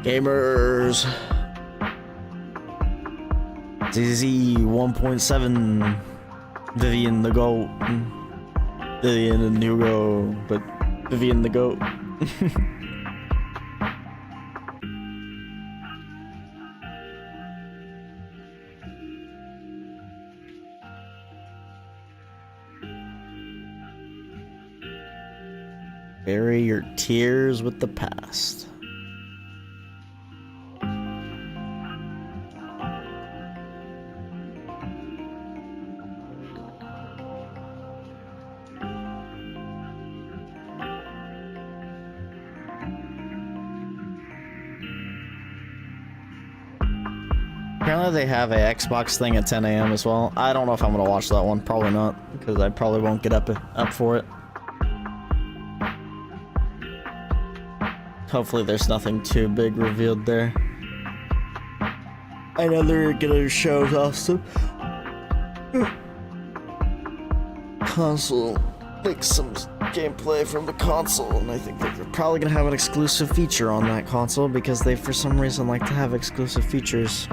Gamers. ZZ 1.7. Vivian the GOAT. Vivian and Hugo, but Vivian the GOAT. Bury your tears with the past. Apparently they have a Xbox thing at 10 a.m. as well. I don't know if I'm gonna watch that one. Probably not, because I probably won't get up for it. Hopefully there's nothing too big revealed there. I know they're gonna show off some console, like some gameplay from the console, and I think they're probably gonna have an exclusive feature on that console because they, for some reason, like to have exclusive features.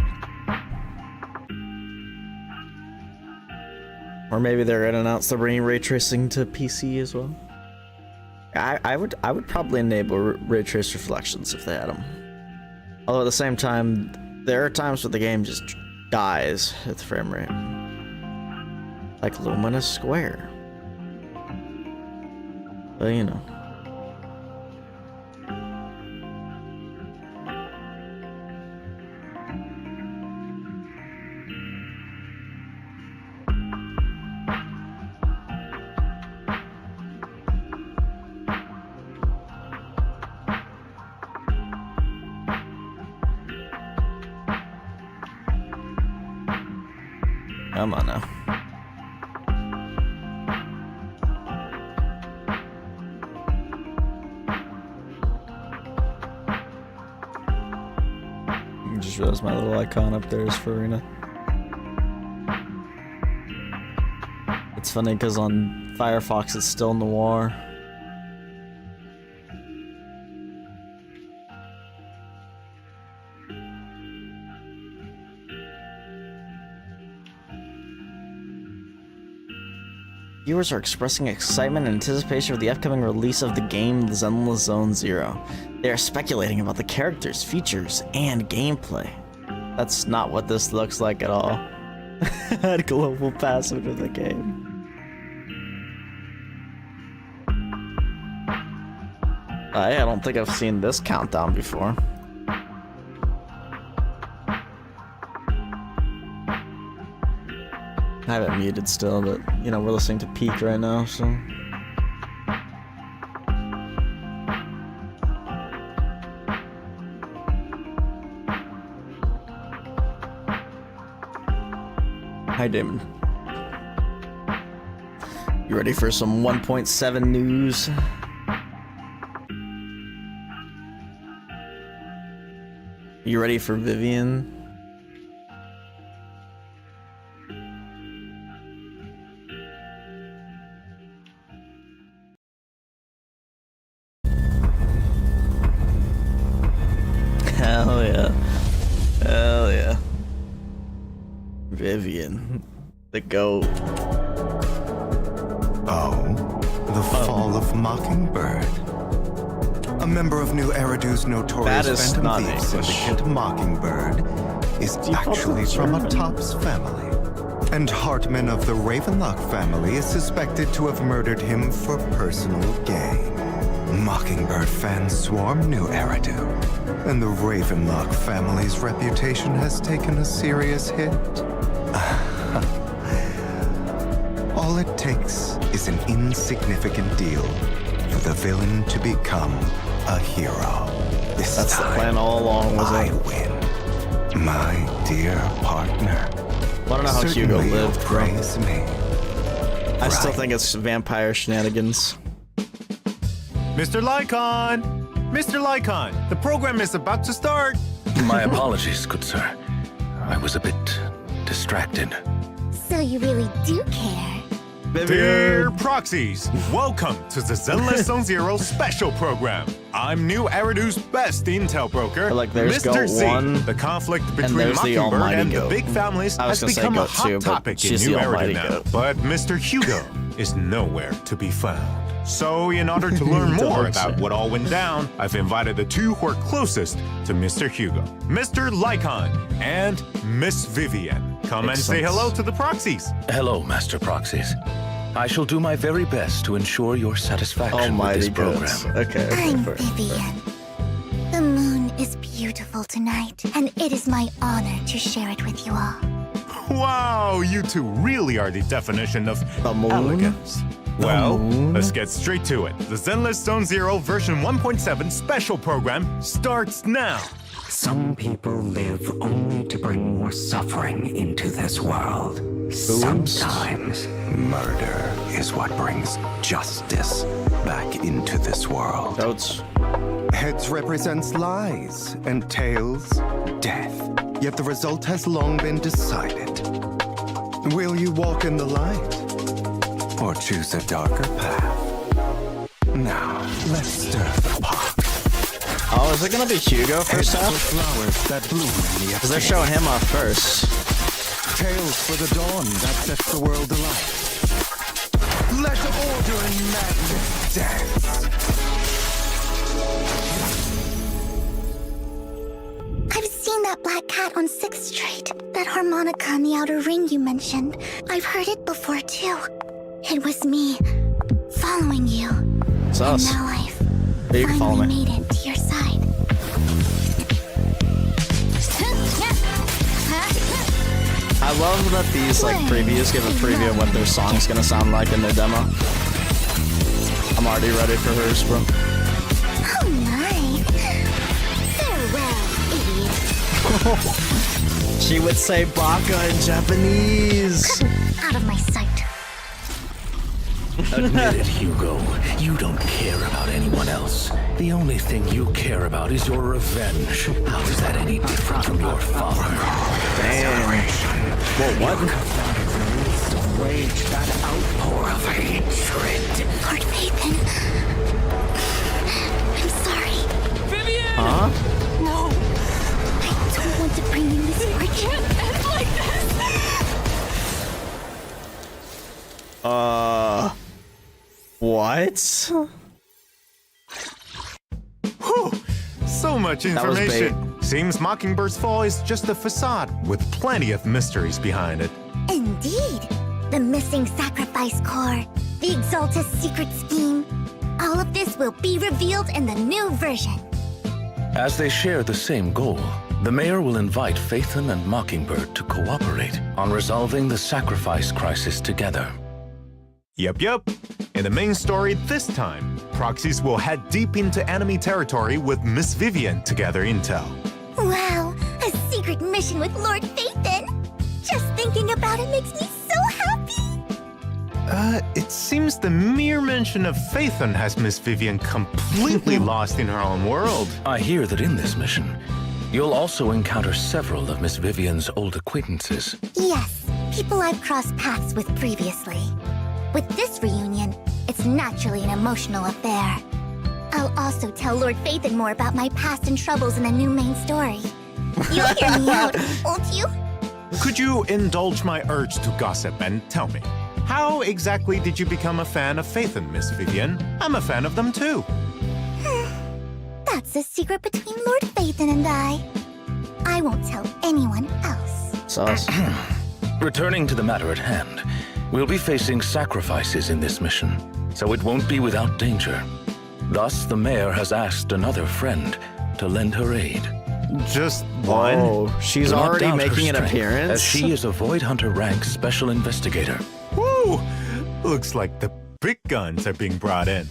Or maybe they're gonna announce they're bringing ray tracing to PC as well. I would probably enable ray trace reflections if they had them. Although at the same time, there are times where the game just dies at the frame rate, like Luminous Square. But you know. Come on now. I just realized my little icon up there is for Arena. It's funny because on Firefox it's still noir. Viewers are expressing excitement and anticipation for the upcoming release of the game Zenless Zone Zero. They are speculating about the characters, features, and gameplay. That's not what this looks like at all. Add global passive to the game. I don't think I've seen this countdown before. I have it muted still, but you know, we're listening to Peak right now, so. Hi, Damon. You ready for some 1.7 news? You ready for Vivian? Hell yeah. Hell yeah. Vivian. The GOAT. Oh, the fall of Mockingbird. A member of New Eridu's notorious Phantom Thief syndicate, Mockingbird, is actually from a Top's family. And Hartman of the Ravenlock family is suspected to have murdered him for personal gain. Mockingbird fans swarm New Eridu, and the Ravenlock family's reputation has taken a serious hit. All it takes is an insignificant deal for the villain to become a hero. That's the plan all along, was I it? win, my dear partner. I don't know how Hugo lived, praise me. I still think it's vampire shenanigans. Mr. Lycon! Mr. Lycon, the program is about to start! My apologies, good sir. I was a bit distracted. So you really do care. Dear proxies, welcome to the Zenless Zone Zero special program. I'm new Eridu's best intel broker, Like, there's Mr. Goat Z. 1, The conflict and between there's the Mockingbird almighty and the Goat. big families I was has gonna say become a Goat hot 2, but topic in she's New the Eridu almighty now. Goat. But Mr. Hugo is nowhere to be found. So in order to learn more about what all went down, I've invited the two who are closest to Mr. Hugo, Mr. Lycon and Miss Vivian. Come and say hello to the proxies. Hello, Master Proxies. I shall do my very best to ensure your satisfaction with this program. Okay. I'm Vivian. The moon is beautiful tonight, and it is my honor to share it with you all. Wow, you two really are the definition of The moon? elegance. Well, moon? let's get straight to it. The Zenless Zone Zero version 1.7 special program starts now. Some people live only to bring more suffering into this world. Sometimes Murder is what brings justice back into this world. Goats. Heads represents lies, and tails, death. Yet the result has long been decided. Will you walk in the light, or choose a darker path? Now, let's stir the pot. Oh, is it gonna be Hugo first Heads for half? flowers that bloom in the Because they're showing him off first. Tails for the dawn that sets the world alight. Let order and madness dance. I've seen that black cat on 6th Street. That harmonica in the outer ring you mentioned. I've heard it before, too. It was me, following you. It's And us. now I've You can follow finally me. made it to your side. I love that these like previews give a preview of what their song's gonna sound like in their demo. I'm already ready for hers, bro. Oh my. Farewell, idiot. She would say baka in Japanese. Out of my sight. Admit it, Hugo. You don't care about anyone else. The only thing you care about is your revenge. How is that any different from your father? Damn. Whoa, what? wage that outpour of hatred. Lord Nathan. I'm sorry. Huh? No. I don't want to bring you misfortune. It can't end like this. What? Whew, so much That was information. Seems Mockingbird's fall is just a facade with plenty of mysteries behind it. Indeed. The missing sacrifice core, the Exalta's secret scheme. All of this will be revealed in the new version. As they share the same goal, the mayor will invite Phaethon and Mockingbird to cooperate on resolving the sacrifice crisis together. Yep. In the main story this time, proxies will head deep into enemy territory with Miss Vivian to gather intel. Wow, a secret mission with Lord Phaethon. Just thinking about it makes me so happy. It seems the mere mention of Phaethon has Miss Vivian completely lost in her own world. I hear that in this mission, you'll also encounter several of Miss Vivian's old acquaintances. Yes, people I've crossed paths with previously. With this reunion, it's naturally an emotional affair. I'll also tell Lord Phaethon more about my past and troubles in the new main story. You'll hear me out, won't you? Could you indulge my urge to gossip and tell me, how exactly did you become a fan of Phaethon, Miss Vivian? I'm a fan of them too. That's a secret between Lord Phaethon and I won't tell anyone else. Sauce. Returning to the matter at hand, we'll be facing sacrifices in this mission, so it won't be without danger. Thus, the mayor has asked another friend to lend her aid. Just one? Oh, she's Do not already doubt her making an strength, appearance? as she is a Void Hunter rank special investigator. Woo! Looks like the big guns are being brought in.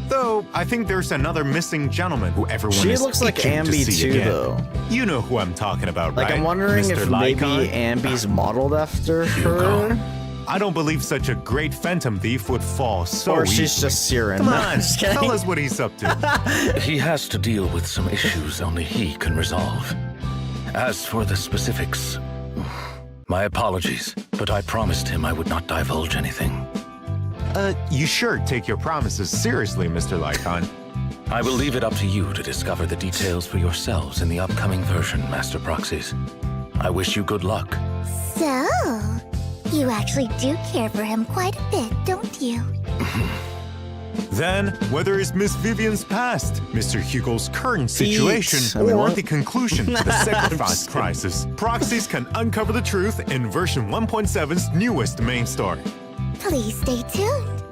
Though, I think there's another missing gentleman who everyone She is looks like itching to Ambi see too, again. though. You know who I'm talking about, Like, right? I'm wondering Mr. if Lycon? maybe Ambi's modeled after her? I don't believe such a great phantom thief would fall so Or she's easily. just Siren. Come No, on, just kidding. tell us what he's up to. He has to deal with some issues only he can resolve. As for the specifics, my apologies, but I promised him I would not divulge anything. You sure take your promises seriously, Mr. Lycon. I will leave it up to you to discover the details for yourselves in the upcoming version, Master Proxies. I wish you good luck. So, you actually do care for him quite a bit, don't you? Then, whether it's Miss Vivian's past, Mr. Hugo's current situation, or the conclusion to the sacrifice crisis, Proxies can uncover the truth in version 1.7's newest main story. Please stay tuned.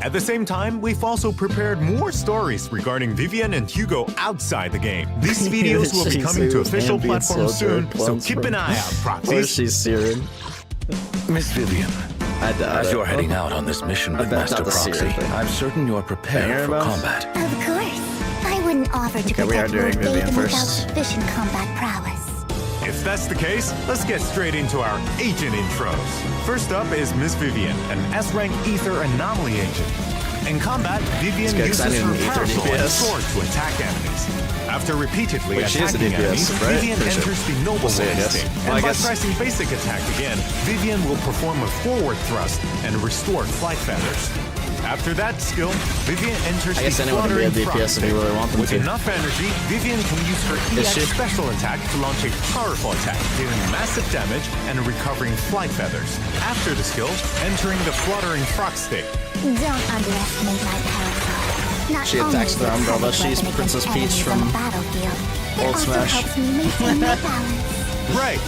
At the same time, we've also prepared more stories regarding Vivian and Hugo outside the game. These videos will be coming to official platforms soon, so keep an eye out, Or Proxies. she's Siren. Miss Vivian, I doubt as it. you're heading out on this mission with that's Master not the Proxy, Syrian thing. I'm certain you're prepared Hear for about? combat. Of course. I wouldn't offer to Okay, we are protect doing Lord Vivian Phaethon without first. sufficient combat prowess. If that's the case, let's get straight into our agent intros. First up is Miss Vivian, an S-rank ether anomaly agent. In combat, Vivian good, 'cause uses I need her an ether parasol and DPS. sword to attack enemies. After repeatedly Wait, she is a attacking DPS, enemies, right? Vivian Pretty sure. enters the Noble We'll see, I One guess. state. Well, And I by guess- pressing basic attack again, Vivian will perform a forward thrust and restore flight feathers. After that skill, Vivian enters I guess the anyone can be a fluttering DPS if you frog really state. want them With to. enough energy, Vivian can use her Is EX she? special attack to launch a powerful attack, dealing massive damage and recovering flight feathers. After the skill, entering the fluttering frog state. Don't underestimate my parasol. Not She only attacks is the it a umbrella, perfect she's weapon Princess against Peach enemies from on the battlefield, it Old also Smash. helps me maintain my balance. Right.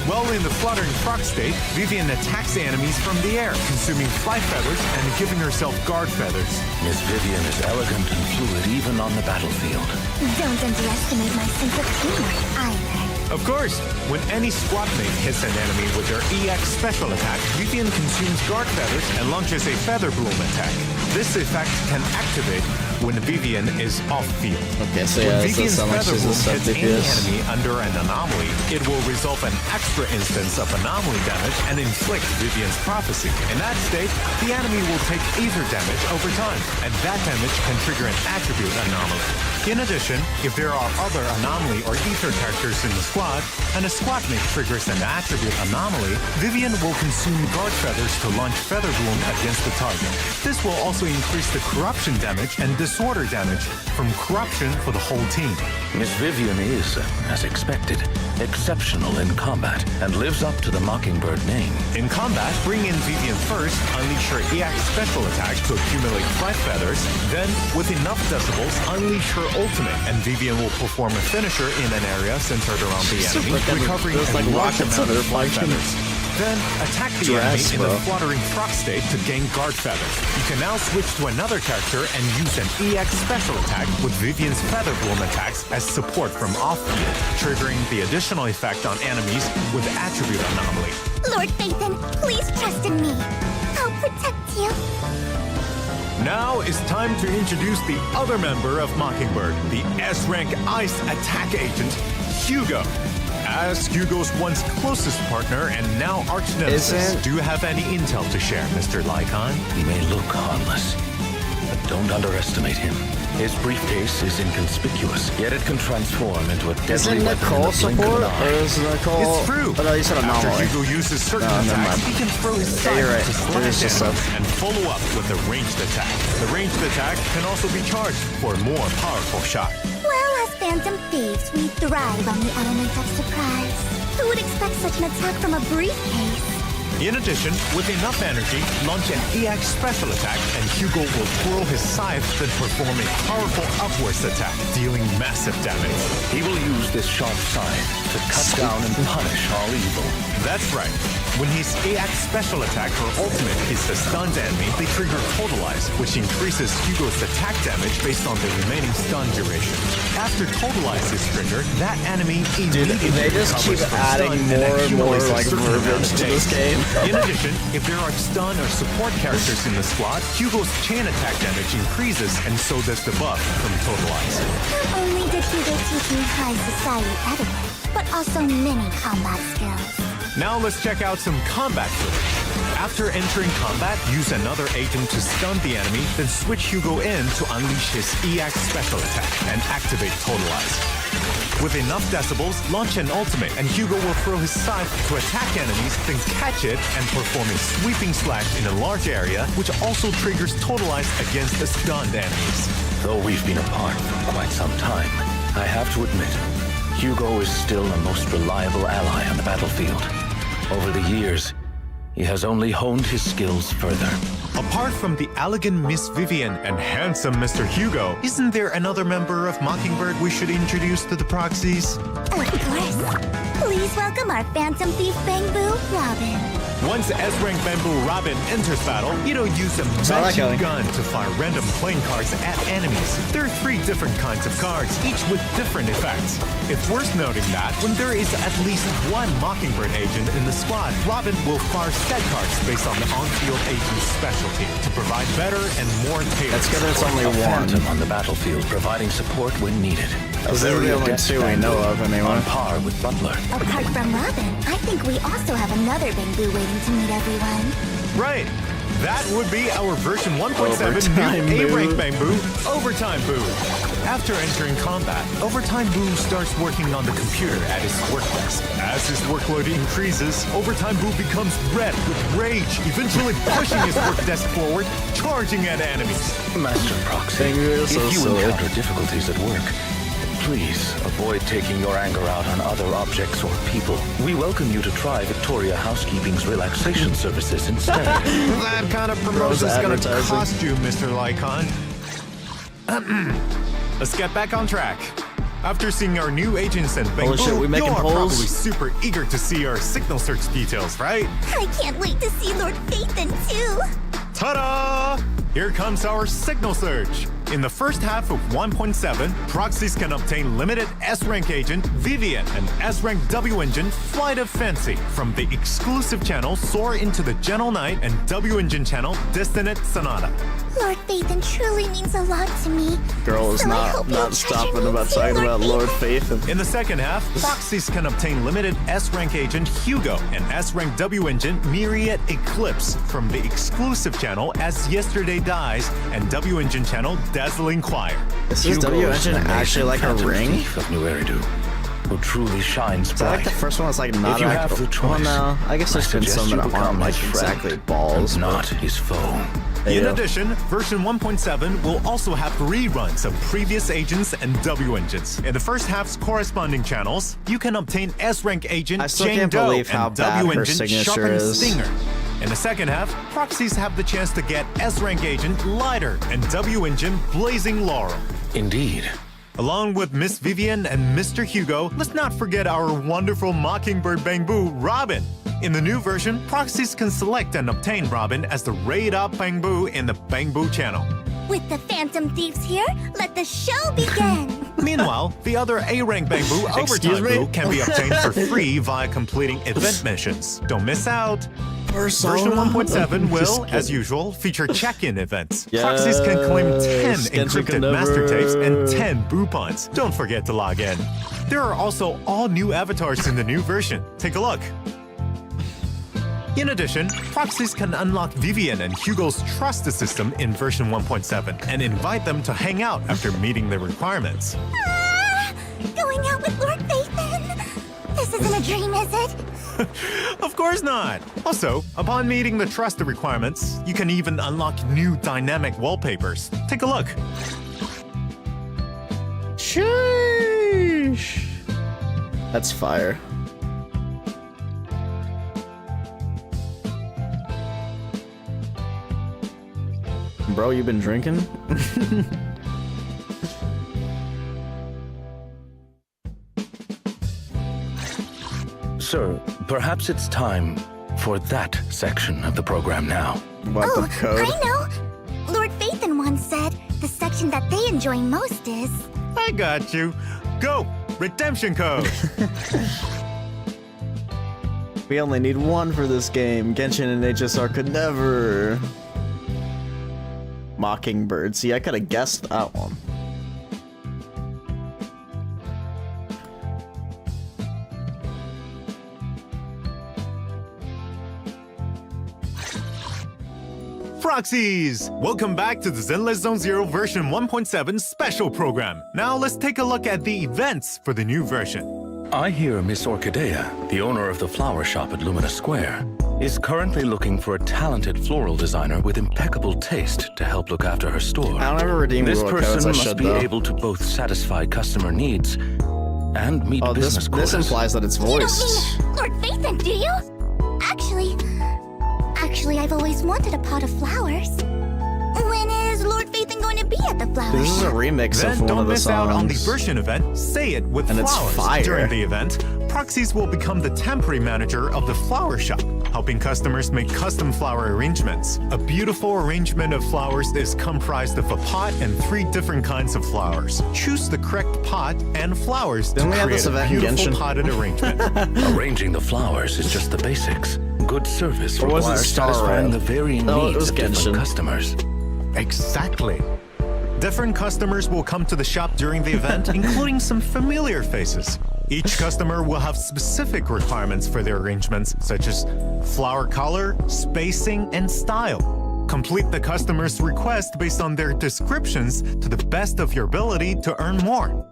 While in the fluttering frog state, Vivian attacks enemies from the air, consuming flight feathers and giving herself guard feathers. Miss Vivian is elegant and fluid even on the battlefield. Don't underestimate my sense of humor either. Of course, when any squad mate hits an enemy with their EX special attack, Vivian consumes guard feathers and launches a feather bloom attack. This effect can activate when Vivian is off-field. Okay, so When yeah, it does Vivian's sound like feather she's a bloom sub hits any DPS. enemy under an anomaly, it will resolve an extra instance of anomaly damage and inflict Vivian's prophecy. In that state, the enemy will take ether damage over time, and that damage can trigger an attribute anomaly. In addition, if there are other anomaly or ether characters in the squad, and a squad mate triggers an attribute anomaly, Vivian will consume guard feathers to launch feather bloom against the target. This will also increase the corruption damage and disorder damage from corruption for the whole team. Miss Vivian is, as expected, exceptional in combat and lives up to the Mockingbird name. In combat, bring in Vivian first, unleash her EX special attack to accumulate flight feathers, then, with enough decibels, unleash her ultimate, and Vivian will perform a finisher in an area centered around the enemy, recovering there's a like large rockets amount that of are flight fucking feathers. Then, attack the dress, enemy in bro. the fluttering frog state to gain guard feathers. You can now switch to another character and use an EX special attack with Vivian's feather bloom attacks as support from off-field, triggering the additional effect on enemies with attribute anomaly. Lord Phaethon, please trust in me. I'll protect you. Now it's time to introduce the other member of Mockingbird, the S-rank ice attack agent, Hugo. As Hugo's once closest partner and now arch nemesis, Isn't- do you have any intel to share, Mr. Lycon? He may look harmless, but don't underestimate him. His briefcase is inconspicuous, yet it can transform into a deadly Isn't weapon in Nicole the blink of support? an Or eye. is Nicole... It's true. Oh, no, you said After anomaly. Hugo uses certain No, never attacks, mind. he can throw his Yeah, you're scythe right. to It is slash just enemies a- and follow up with a ranged attack. The ranged attack can also be charged for a more powerful shot. Well, as phantom thieves, we thrive on the element of surprise. Who would expect such an attack from a briefcase? In addition, with enough energy, launch an EX special attack and Hugo will twirl his scythe then perform a powerful upwards attack, dealing massive damage. He will use this sharp scythe to cut down and punish all evil. That's right. When his EX special attack or ultimate hits a stunned enemy, they trigger Totalize, which increases Hugo's attack damage based on the remaining stun duration. After Totalize is triggered, that enemy immediately they just keep recovers from adding stun and more and more, accumulates a like, certain amount verbiage of to this days. game. In addition, if there are stun or support characters in the squad, Hugo's chain attack damage increases, and so does the buff from Totalize. Not only did Hugo teach me high society etiquette, but also many combat skills. Now let's check out some combat footage. After entering combat, use another agent to stun the enemy, then switch Hugo in to unleash his EX special attack and activate Totalize. With enough decibels, launch an ultimate, and Hugo will throw his scythe to attack enemies, then catch it and perform a sweeping slash in a large area, which also triggers Total Ice against the stunned enemies. Though we've been apart for quite some time, I have to admit, Hugo is still the most reliable ally on the battlefield. Over the years, he has only honed his skills further. Apart from the elegant Miss Vivian and handsome Mr. Hugo, isn't there another member of Mockingbird we should introduce to the proxies? Of course. Please welcome our Phantom Thief Bamboo, Robin. Once S-Rank Bamboo Robin enters battle, he'll use a magic gun to fire random playing cards at enemies. There are 3 different kinds of cards, each with different effects. It's worth noting that when there is at least one Mockingbird agent in the squad, Robin will fire set cards based on the on-field agent's specialty to provide better and more tailored. That's good. It's only A one. Phantom on the battlefield providing support when needed. Those are the only 2 we know of, anyway. On par with Butler. Apart from Robin, I think we also have another Bamboo waiting to meet everyone. Right. That would be our version 1.7 Overtime new Boo. A-Rank Bamboo, Overtime Boo. After entering combat, Overtime Boo starts working on the computer at his workdesk. As his workload increases, Overtime Boo becomes red with rage, eventually pushing his workdesk forward, charging at enemies. Master Proxy, You're if so you silly. encounter difficulties at work, please avoid taking your anger out on other objects or people. We welcome you to try Victoria Housekeeping's relaxation services instead. That kind of promotion's gonna advertising. cost you, Mr. Lycon. Let's get back on track. After seeing our new agents and Holy shit, we making you're polls? probably super eager to see our signal search details, right? I can't wait to see Lord Phaethon too. Ta-da! Here comes our signal search. In the first half of 1.7, proxies can obtain limited S-Rank agent Vivian and S-Rank W engine Flight of Fancy from the exclusive channel Soar into the Gentle Night and W engine channel Dissonant Sonata. Lord Phaethon truly means a lot to me. Girl is So I hope you'll not treasure stopping me about too, talking about Lord Phaethon. Faith. In the second half, proxies can obtain limited S-Rank agent Hugo and S-Rank W engine Myriad Eclipse from the exclusive channel As Yesterday Dies and W engine channel Dazzling Choir. Is this W Hugo is engine an actually like a amazing ring? Phantom thief of New Eridu, who truly shines Is that like bright. the first one that's like not If you have actual? the Well, choice, no. I guess there's I been suggest some you that become aren't like his exactly friend balls. and not his foe. In Yeah. addition, version 1.7 will also have reruns of previous agents and W engines. In the first half's corresponding channels, you can obtain S-Rank agent I still Jane can't Doe believe how and bad W her engine signature Sharpened is. Stinger. In the second half, proxies have the chance to get S-Rank agent Lighter and W engine Blazing Laurel. Indeed. Along with Miss Vivian and Mr. Hugo, let's not forget our wonderful Mockingbird Bamboo, Robin. In the new version, proxies can select and obtain Robin as the Raid Up Bamboo in the Bamboo channel. With the Phantom Thieves here, let the show begin. Meanwhile, the other A-Rank Bamboo Excuse Overtime me? Boo can be obtained for free via completing event missions. Don't miss out! Version 1.7 will, as usual, feature check-in events. Proxies can claim 10 Yes, Genshin encrypted can never- master tapes and 10 boo puns. Don't forget to log in. There are also all new avatars in the new version. Take a look. In addition, proxies can unlock Vivian and Hugo's trust system in version 1.7 and invite them to hang out after meeting the requirements. Ah, going out with Lord Phaethon? This isn't a dream, is it? Of course not! Also, upon meeting the trust requirements, you can even unlock new dynamic wallpapers. Take a look. Sheesh. That's fire. Bro, you been drinking? Sir, perhaps it's time for that section of the program now. What Oh, the code? I know. Lord Phaethon once said the section that they enjoy most is... I got you. Go! Redemption code! We only need one for this game. Genshin and HSR could never. Mockingbird. See, I could have guessed that one. Proxies! Welcome back to the Zenless Zone Zero version 1.7 special program. Now let's take a look at the events for the new version. I hear Miss Orchidea, the owner of the flower shop at Lumina Square, is currently looking for a talented floral designer with impeccable taste to help look after her store. I don't ever redeem This reward person codes, I must should, be though. able to both satisfy customer needs and meet business this quotas. implies that it's You don't voiced. mean Lord Phaethon, do you? Actually, I've always wanted a pot of flowers. When is Lord Phaethon going to be at the flower This is a shop? remix Then of one don't of the miss out on the songs. version event, Say It with And it's Flowers. fire. During the event, Proxies will become the temporary manager of the flower shop, helping customers make custom flower arrangements. A beautiful arrangement of flowers is comprised of a pot and 3 different kinds of flowers. Choose the correct pot and flowers Didn't to we have create this a event in beautiful Genshin? potted arrangement. Arranging the flowers is just the basics. Good service Or was it requires Star satisfying Rail? the varying No, it needs was of different Genshin. customers. Exactly. Different customers will come to the shop during the event, including some familiar faces. Each customer will have specific requirements for their arrangements, such as flower color, spacing, and style. Complete the customer's request based on their descriptions to the best of your ability to earn more.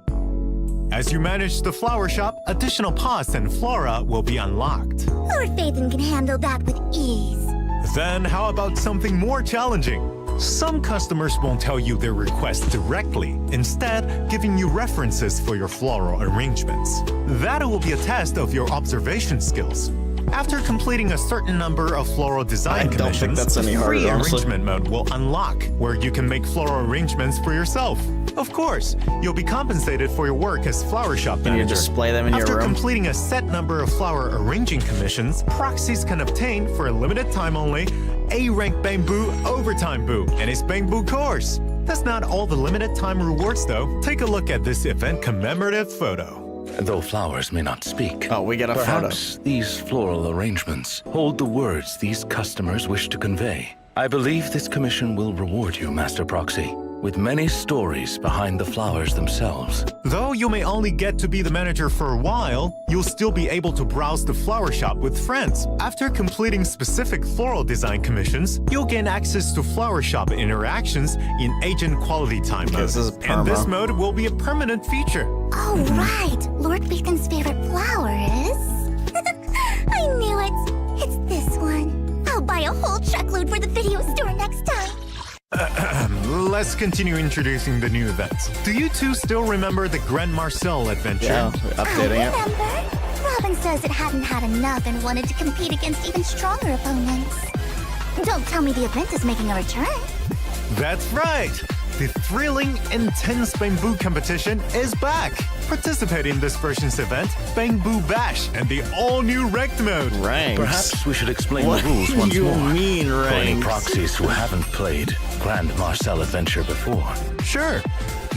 As you manage the flower shop, additional pots and flora will be unlocked. Lord Phaethon can handle that with ease. Then how about something more challenging? Some customers won't tell you their request directly, instead giving you references for your floral arrangements. That will be a test of your observation skills. After completing a certain number of floral design I don't think commissions, that's any the free harder, honestly. arrangement mode will unlock, where you can make floral arrangements for yourself. Of course, you'll be compensated for your work as flower shop Can you manager. display them in your After room? completing a set number of flower arranging commissions, Proxies can obtain, for a limited time only, A-rank Bamboo Overtime Boo and his Bamboo course. That's not all the limited time rewards though. Take a look at this event commemorative photo. Though flowers may not speak, Oh, we get a perhaps these floral arrangements hold the words these customers wish to convey. I believe this commission will reward you, Master Proxy, with many stories behind the flowers themselves. Though you may only get to be the manager for a while, you'll still be able to browse the flower shop with friends. After completing specific floral design commissions, you'll gain access to flower shop interactions in agent quality time mode. this is And this perma. mode will be a permanent feature. Oh, right. Lord Phaethon's favorite flower is... I knew it. It's this one. I'll buy a whole truckload for the video store next time. Let's continue introducing the new events. Do you two still remember the Grand Marcel adventure? Yeah, updating I it. remember. Robin says it hadn't had enough and wanted to compete against even stronger opponents. Don't tell me the event is making a return. That's right! The thrilling, intense Bamboo competition is back! Participate in this version's event, Bamboo Bash, and the all-new ranked mode. Ranks. Perhaps we should explain What the rules once you more mean, for any ranks? proxies who haven't played Grand Marcel Adventure before. Sure.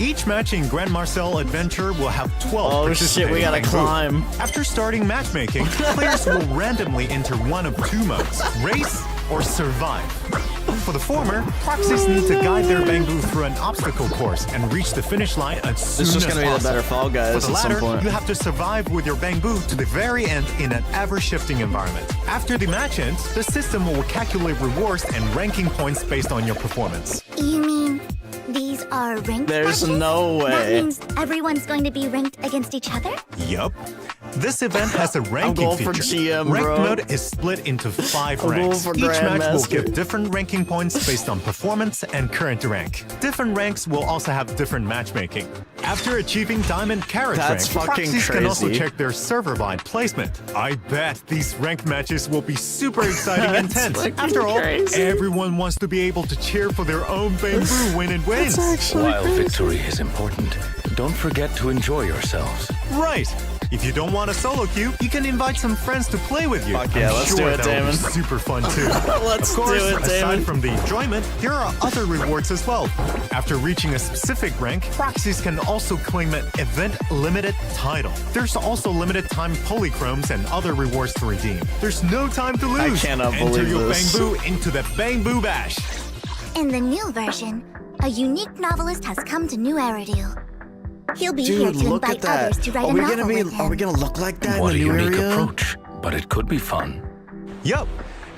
Each match in Grand Marcel Adventure will have 12 Oh shit, we participating gotta Bamboo. climb. After starting matchmaking, players will randomly enter one of 2 modes, race or survive. For the former, proxies need to guide their Bamboo through an obstacle course and reach the finish line as soon This is as just gonna be the possible. better Fall Guys For at the some latter, point. you have to survive with your Bamboo to the very end in an ever-shifting environment. After the match ends, the system will calculate rewards and ranking points based on your performance. You mean these are ranked There's matches? no That way. means everyone's going to be ranked against each other? Yup. This event has a ranking going for feature. GM, Ranked bro. mode is split into 5 I'm going ranks. for Each match will Grandmaster. give different ranking points based on performance and current rank. Different ranks will also have different matchmaking. After achieving Diamond Carrot That's rank, fucking proxies can also crazy. check their server-wide placement. I bet these ranked matches will be super exciting and That's intense. fucking After all, crazy. everyone wants to be able to cheer for their own Bamboo when it wins. While victory is important, don't forget to enjoy yourselves. Right. If you don't want a solo queue, you can invite some friends to play with you. Fuck yeah, I'm let's sure do it, that will be Damon. super fun too. Let's of course, do it, aside Damon. from the enjoyment, there are other rewards as well. After reaching a specific rank, proxies can also claim an event limited title. There's also limited time polychromes and other rewards to redeem. There's no time to lose. cannot Enter believe your this. Bamboo into the Bamboo Bash. In the new version, a unique novelist has come to New Eridu. He'll be here Dude, to look at invite others that. to write Are a we novel gonna be? with Are we him. gonna look like that What a in the new unique area? approach, but it could be fun. Yup.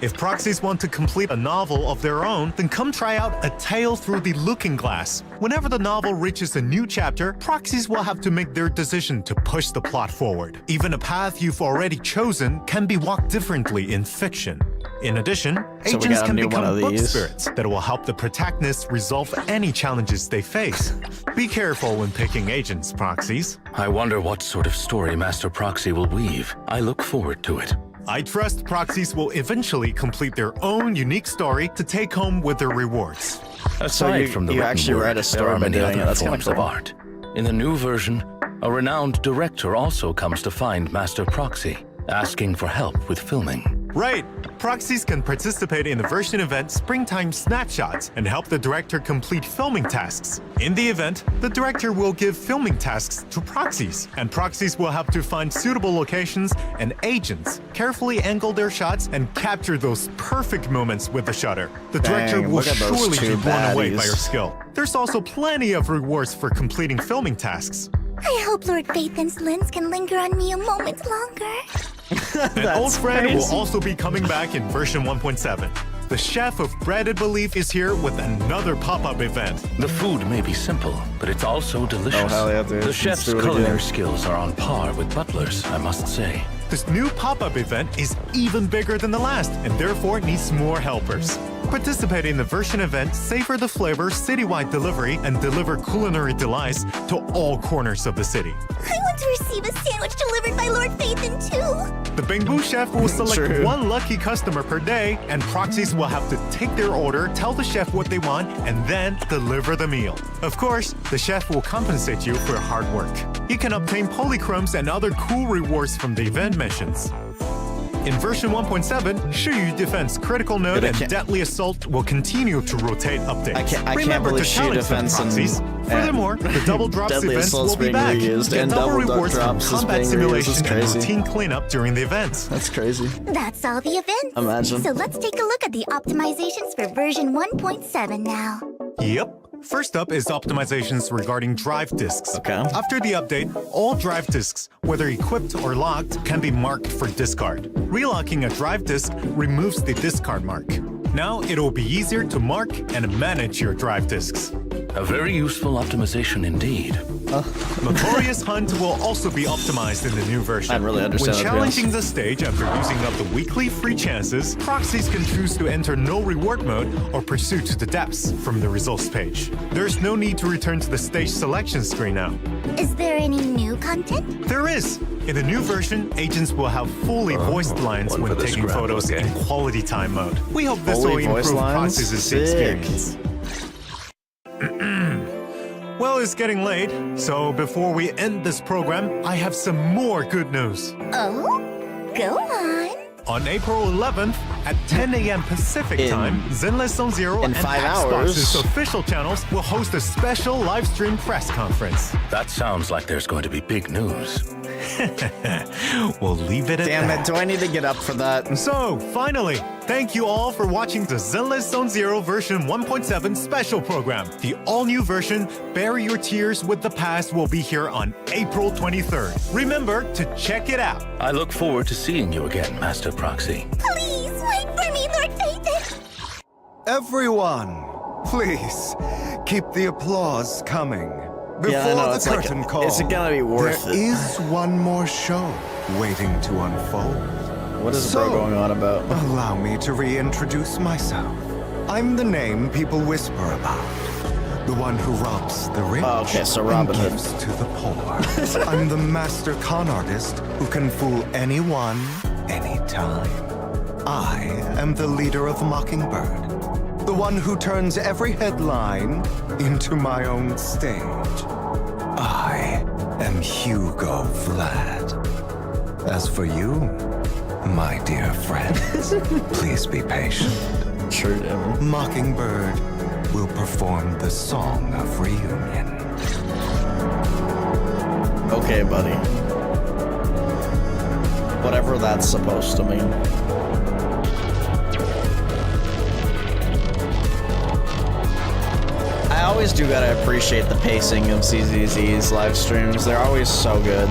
If proxies want to complete a novel of their own, then come try out A Tale Through the Looking Glass. Whenever the novel reaches a new chapter, proxies will have to make their decision to push the plot forward. Even a path you've already chosen can be walked differently in fiction. In addition, agents can become book spirits that will help the protagonists resolve any challenges they face. Be careful when picking agents, proxies. I wonder what sort of story Master Proxy will weave. I look forward to it. I trust proxies will eventually complete their own unique story to take home with their rewards. Aside from the written word, there are many other forms of art. In the new version, a renowned director also comes to find Master Proxy, asking for help with filming. Right! Proxies can participate in the version event Springtime Snapshots and help the director complete filming tasks. In the event, the director will give filming tasks to proxies, and proxies will have to find suitable locations and agents, carefully angle their shots, and capture those perfect moments with the shutter. The director will surely be blown away by your skill. There's also plenty of rewards for completing filming tasks. I hope Lord Phaethon's lens can linger on me a moment longer. An old friend will also be coming back in version 1.7. The chef of Breaded Belief is here with another pop-up event. The food may be simple, but it's also delicious. Oh, hell yeah, dude. The chef's culinary skills are on par with Butler's, I must say. This new pop-up event is even bigger than the last, and therefore needs more helpers. Participate in the version event Savor the Flavor citywide delivery and deliver culinary delights to all corners of the city. I want to receive a sandwich delivered by Lord Phaethon too. The Bamboo Chef will select one lucky customer per day, and proxies will have to take their order, tell the chef what they want, and then deliver the meal. Of course, the chef will compensate you for hard work. You can obtain polychromes and other cool rewards from the event missions. In version 1.7, Shiyu Defense Critical Node and Deadly Assault will continue to rotate updates. Remember to challenge them, proxies. Furthermore, the Double Drops events will be back. Get double rewards from combat simulation and routine cleanup during the events. That's crazy. That's all the events. Imagine. So let's take a look at the optimizations for version 1.7 now. Yep. First up is optimizations regarding drive disks. Okay. After the update, all drive disks, whether equipped or locked, can be marked for discard. Relocking a drive disk removes the discard mark. Now it'll be easier to mark and manage your drive disks. A very useful optimization indeed. Notorious Hunt will also be optimized in the new version. I really understand. When challenging the stage after using up the weekly free chances, proxies can choose to enter no reward mode or pursue to the depths from the results page. There's no need to return to the stage selection screen now. Is there any new content? There is! In the new version, agents will have fully voiced lines when taking photos in quality time mode. We hope this will improve proxies' experience. Well, it's getting late, so before we end this program, I have some more good news. Oh? Go on. On April 11th at 10 a.m. Pacific time, Zenless Zone Zero and 5 Xbox's hours. official channels will host a special live stream press conference. That sounds like there's going to be big news. We'll leave it at that. Damn it, do I need to get up for that? So, finally, thank you all for watching the Zenless Zone Zero version 1.7 special program. The all-new version, Bury Your Tears with the Past, will be here on April 23rd. Remember to check it out. I look forward to seeing you again, Master Proxy. Please, wait for me, Lord Phaethon. Everyone, please keep the applause coming. Before the curtain call, is it gonna be worth there is one more show waiting to unfold. What is bro going on about? Allow me to reintroduce myself. I'm the name people whisper about. The one who robs the rich and gives to the poor. I'm the master con artist who can fool anyone, anytime. I am the leader of Mockingbird. The one who turns every headline into my own stage. I am Hugo Vlad. As for you, my dear friends, please be patient. Sure, Mockingbird will perform the Song of Reunion. Okay, buddy. Whatever that's supposed to mean. I always do gotta appreciate the pacing of CZZ's live streams. They're always so good.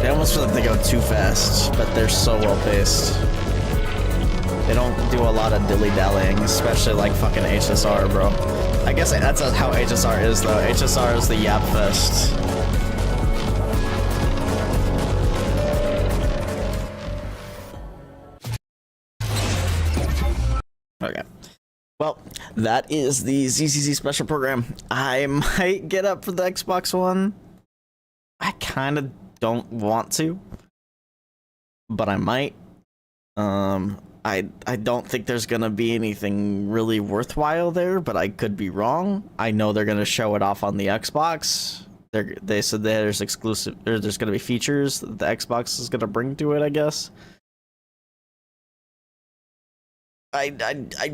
They almost feel like they go too fast, but they're so well paced. They don't do a lot of dilly-dallying, especially like fucking HSR, bro. I guess that's how HSR is, though. HSR is the yap fest. Okay. Well, that is the ZCZ special program. I might get up for the Xbox One. I kind of don't want to, but I might. I don't think there's gonna be anything really worthwhile there, but I could be wrong. I know they're gonna show it off on the Xbox. They said there's exclusive, or there's gonna be features that the Xbox is gonna bring to it, I guess. I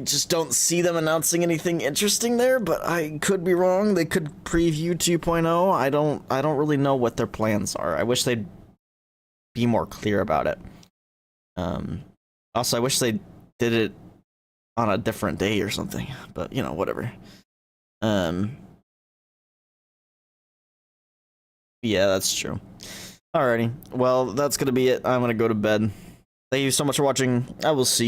just don't see them announcing anything interesting there, but I could be wrong. They could preview 2.0. I don't really know what their plans are. I wish they'd be more clear about it. Also, I wish they did it on a different day or something, but you know, whatever. Yeah, that's true. Alrighty, well, that's gonna be it. I'm gonna go to bed. Thank you so much for watching. I will see you